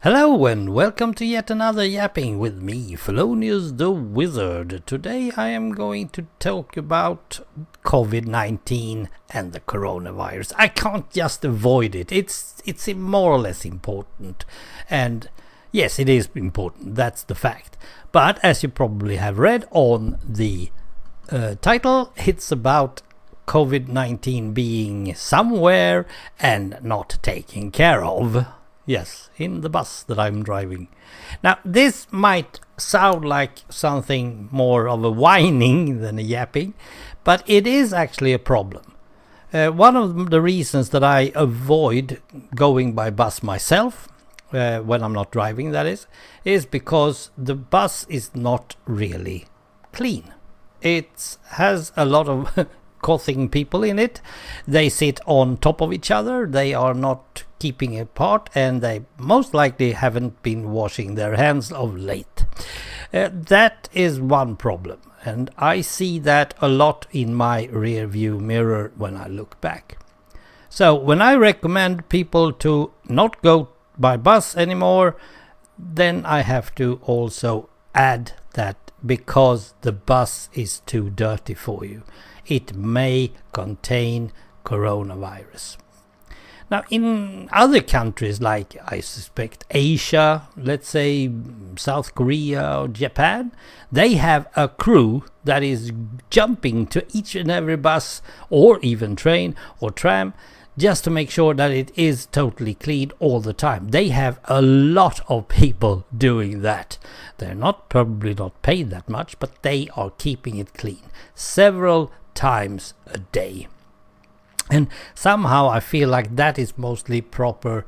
Hello and welcome to yet another Yapping with me, Fellonius the Wizard. Today I am going to talk about COVID-19 and the coronavirus. I can't just avoid it. It's more or less important. And yes, it is important. That's the fact. But as you probably have read on the title, it's about COVID-19 being somewhere and not taken care of. Yes, in the bus that I'm driving. Now, this might sound like something more of a whining than a yapping, but it is actually a problem. One of the reasons that I avoid going by bus myself, when I'm not driving, that is because the bus is not really clean. It has a lot of coughing people in it. They sit on top of each other. They are not keeping apart, and they most likely haven't been washing their hands of late. That is one problem, and I see that a lot in my rear view mirror when I look back. So when I recommend people to not go by bus anymore, then I have to also add that because the bus is too dirty for you. It may contain coronavirus. Now, in other countries like, I suspect, Asia, let's say South Korea or Japan, they have a crew that is jumping to each and every bus or even train or tram just to make sure that it is totally clean all the time. They have a lot of people doing that. They're probably not paid that much, but they are keeping it clean several times a day. And somehow I feel like that is mostly proper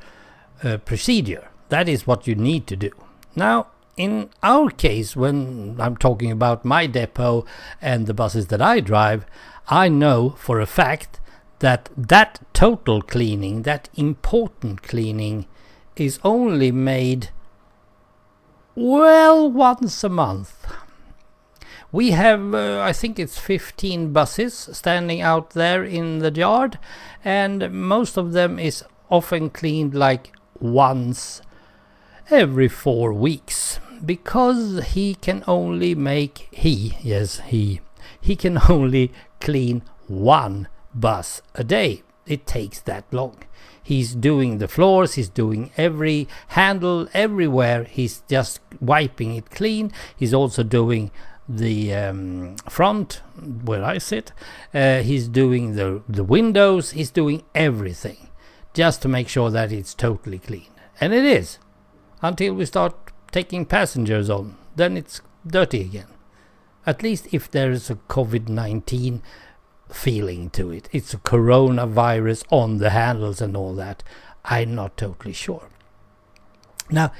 procedure. That is what you need to do. Now, in our case, when I'm talking about my depot and the buses that I drive, I know for a fact that total cleaning, that important cleaning, is only made, well, once a month. We have, I think it's 15 buses standing out there in the yard, and most of them is often cleaned like once every 4 weeks, because he can only clean one bus a day. It takes that long. He's doing the floors, he's doing every handle, everywhere. He's just wiping it clean. He's also doing the front where I sit. He's doing the windows. He's doing everything just to make sure that it's totally clean. And it is, until we start taking passengers on. Then it's dirty again. At least if there is a COVID-19 feeling to it. It's a coronavirus on the handles and all that. I'm not totally sure. Now,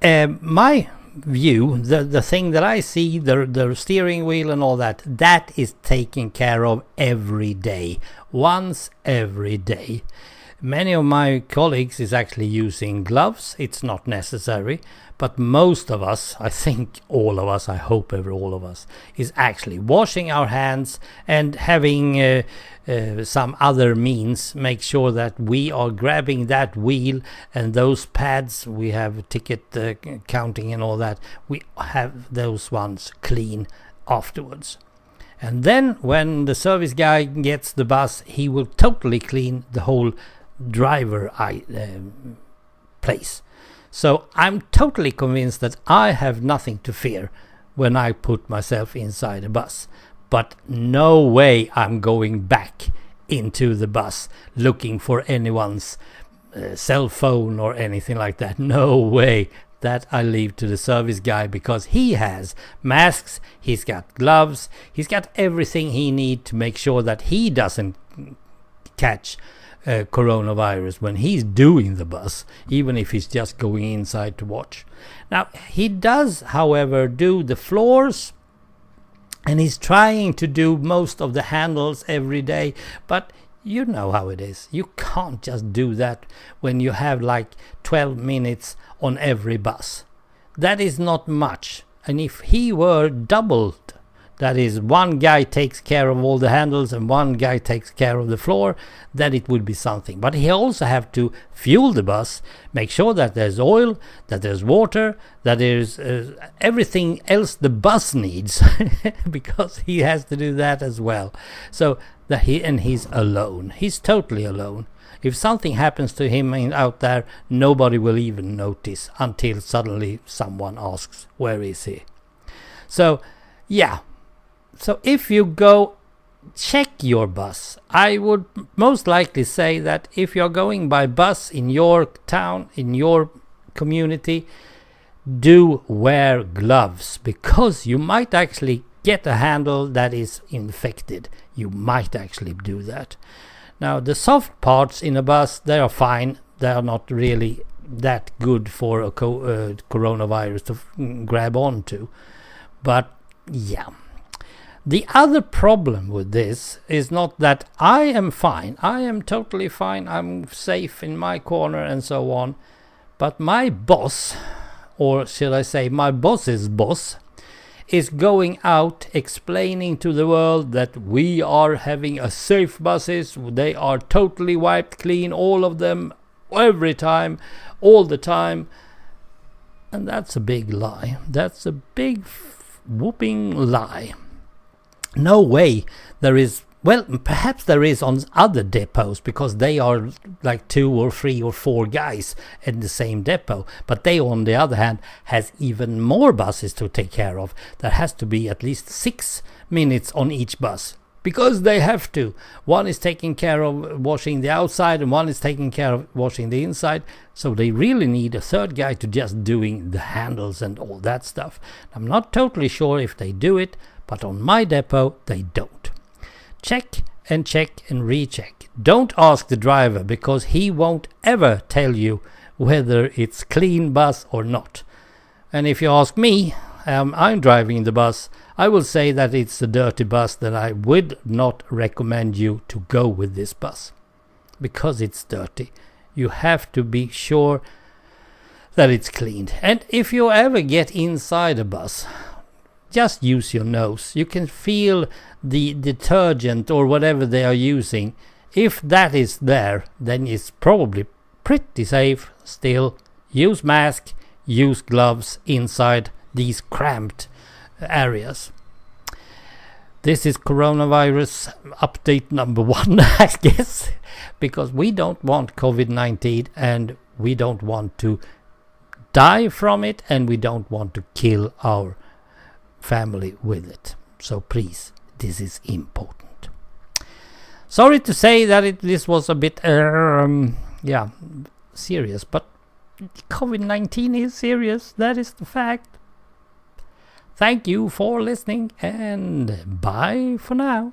my view, the thing that I see, the steering wheel and all that is taken care of every day, once every day. Many of my colleagues is actually using gloves. It's not necessary, but most of us, I think all of us, I hope all of us, is actually washing our hands and having some other means. Make sure that we are grabbing that wheel and those pads. We have ticket counting and all that. We have those ones clean afterwards. And then when the service guy gets the bus, he will totally clean the whole driver place. So I'm totally convinced that I have nothing to fear when I put myself inside a bus. But no way I'm going back into the bus looking for anyone's cell phone or anything like that. No way. That I leave to the service guy, because he has masks, he's got gloves, he's got everything he needs to make sure that he doesn't catch coronavirus when he's doing the bus, even if he's just going inside to watch. Now, he does, however, do the floors, and he's trying to do most of the handles every day, but you know how it is. You can't just do that when you have like 12 minutes on every bus. That is not much. And if he were doubled that is, one guy takes care of all the handles and one guy takes care of the floor, then it would be something. But he also have to fuel the bus, make sure that there's oil, that there's water, that there's everything else the bus needs, because he has to do that as well. So he's alone. He's totally alone. If something happens to him out there, nobody will even notice until suddenly someone asks, where is he? So, yeah. So if you go check your bus, I would most likely say that if you're going by bus in your town, in your community, do wear gloves, because you might actually get a handle that is infected. You might actually do that. Now, the soft parts in a bus, they are fine. They are not really that good for a coronavirus to grab onto. But, yeah. The other problem with this is not that I am fine. I am totally fine. I'm safe in my corner and so on. But my boss, or should I say my boss's boss, is going out explaining to the world that we are having a safe buses. They are totally wiped clean, all of them, every time, all the time. And that's a big lie. That's a big whooping lie. No way there is. Well, perhaps there is on other depots, because they are like 2 or 3 or 4 guys in the same depot. But they, on the other hand, has even more buses to take care of. There has to be at least 6 minutes on each bus, because they have to. One is taking care of washing the outside and one is taking care of washing the inside. So they really need a third guy to just doing the handles and all that stuff. I'm not totally sure if they do it, but on my depot, they don't. Check and recheck. Don't ask the driver, because he won't ever tell you whether it's clean bus or not. And if you ask me, I'm driving the bus, I will say that it's a dirty bus, that I would not recommend you to go with this bus, because it's dirty. You have to be sure that it's cleaned. And if you ever get inside a bus, just use your nose. You can feel the detergent or whatever they are using. If that is there, then it's probably pretty safe still. Use mask, use gloves inside these cramped areas. This is coronavirus update number 1, I guess, because we don't want COVID-19 and we don't want to die from it, and we don't want to kill our family with it. So please, this is important. Sorry to say that this was a bit serious, but COVID-19 is serious. That is the fact. Thank you for listening, and bye for now.